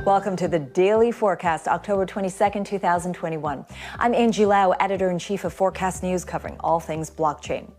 Welcome to the Daily Forkast, October 22nd, 2021. I'm Angie Lau, Editor-in-Chief of Forecast News, covering all things blockchain.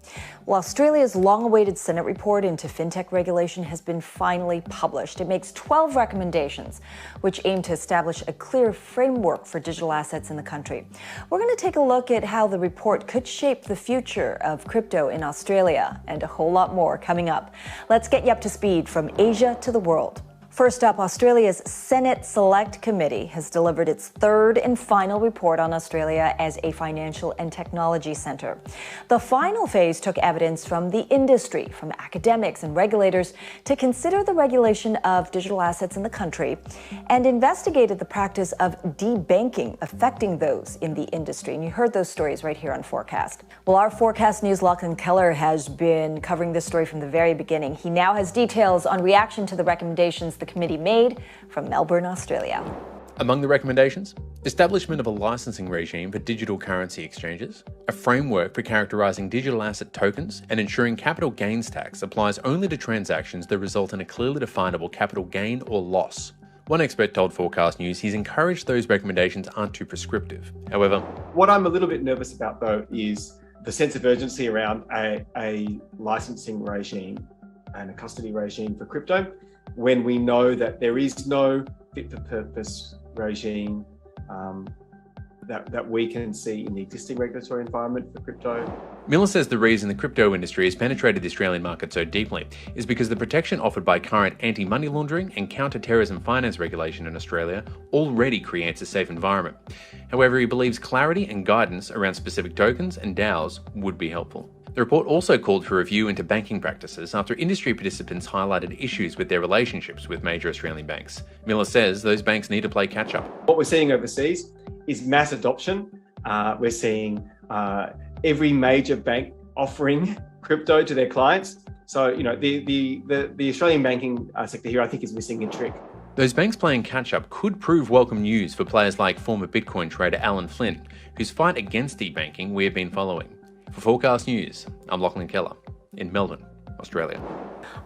Well, Australia's long-awaited Senate report into fintech regulation has been finally published. It makes 12 recommendations, which aim to establish a clear framework for digital assets in the country. We're going to take a look at how the report could shape the future of crypto in Australia, and a whole lot more coming up. Let's get you up to speed from Asia to the world. First up, Australia's Senate Select Committee has delivered its third and final report on Australia as a financial and technology centre. The final phase took evidence from the industry, from academics and regulators, to consider the regulation of digital assets in the country and investigated the practice of debanking affecting those in the industry. And you heard those stories right here on Forecast. Well, our Forecast News' Lachlan Keller has been covering this story from the very beginning. He now has details on reaction to the recommendations the committee made from Melbourne, Australia. Among the recommendations, establishment of a licensing regime for digital currency exchanges, a framework for characterising digital asset tokens, and ensuring capital gains tax applies only to transactions that result in a clearly definable capital gain or loss. One expert told Forecast News he's encouraged those recommendations aren't too prescriptive. However, what I'm a little bit nervous about, though, is the sense of urgency around a licensing regime and a custody regime for crypto, when we know that there is no fit-for-purpose regime that we can see in the existing regulatory environment for crypto. Miller says the reason the crypto industry has penetrated the Australian market so deeply is because the protection offered by current anti-money laundering and counter-terrorism finance regulation in Australia already creates a safe environment. However, he believes clarity and guidance around specific tokens and DAOs would be helpful. The report also called for review into banking practices after industry participants highlighted issues with their relationships with major Australian banks. Miller says those banks need to play catch-up. What we're seeing overseas is mass adoption. We're seeing every major bank offering crypto to their clients. So, the Australian banking sector here, I think, is missing a trick. Those banks playing catch-up could prove welcome news for players like former Bitcoin trader Alan Flint, whose fight against debanking we have been following. For Forecast News, I'm Lachlan Keller in Melbourne, Australia.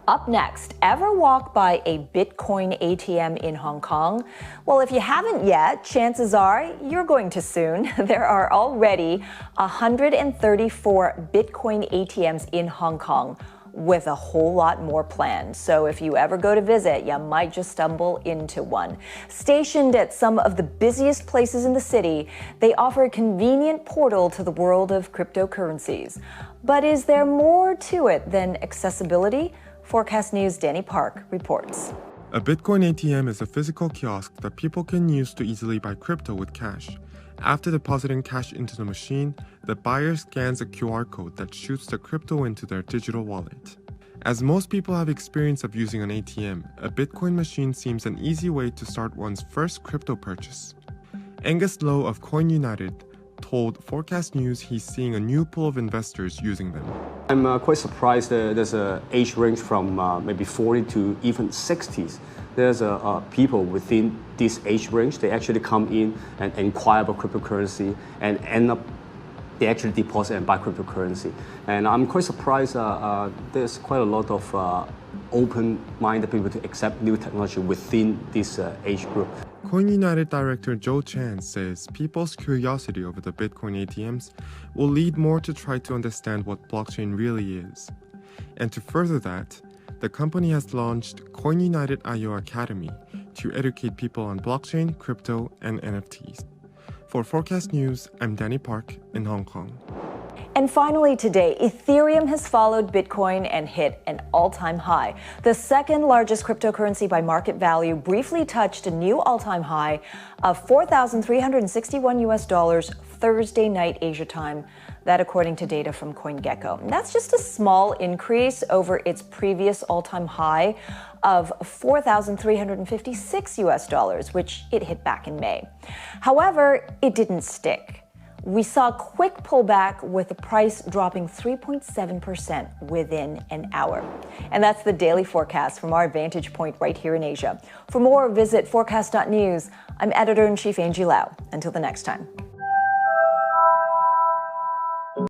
Up next, ever walk by a Bitcoin ATM in Hong Kong? Well, if you haven't yet, chances are you're going to soon. There are already 134 Bitcoin ATMs in Hong Kong, with a whole lot more planned. So if you ever go to visit, you might just stumble into one. Stationed at some of the busiest places in the city, they offer a convenient portal to the world of cryptocurrencies. But is there more to it than accessibility? Forecast News' Danny Park reports. A Bitcoin ATM is a physical kiosk that people can use to easily buy crypto with cash. After depositing cash into the machine, the buyer scans a QR code that shoots the crypto into their digital wallet. As most people have experience of using an ATM, a Bitcoin machine seems an easy way to start one's first crypto purchase. Angus Lowe of CoinUnited told Forecast News he's seeing a new pool of investors using them. I'm quite surprised there's an age range from maybe 40 to even 60s. There's people within this age range, they actually come in and inquire about cryptocurrency and end up, they actually deposit and buy cryptocurrency. And I'm quite surprised there's quite a lot of open-minded people to accept new technology within this age group. CoinUnited Director Joe Chan says people's curiosity over the Bitcoin ATMs will lead more to try to understand what blockchain really is. And to further that, the company has launched CoinUnited IO Academy to educate people on blockchain, crypto, and NFTs. For Forecast News, I'm Danny Park in Hong Kong. And finally today, Ethereum has followed Bitcoin and hit an all-time high. The second largest cryptocurrency by market value briefly touched a new all-time high of $4,361 Thursday night Asia time. That according to data from CoinGecko. And that's just a small increase over its previous all-time high of $4,356, which it hit back in May. However, it didn't stick. We saw a quick pullback with the price dropping 3.7% within an hour. And that's the daily forecast from our vantage point right here in Asia. For more, visit forecast.news. I'm Editor-in-Chief Angie Lau. Until the next time.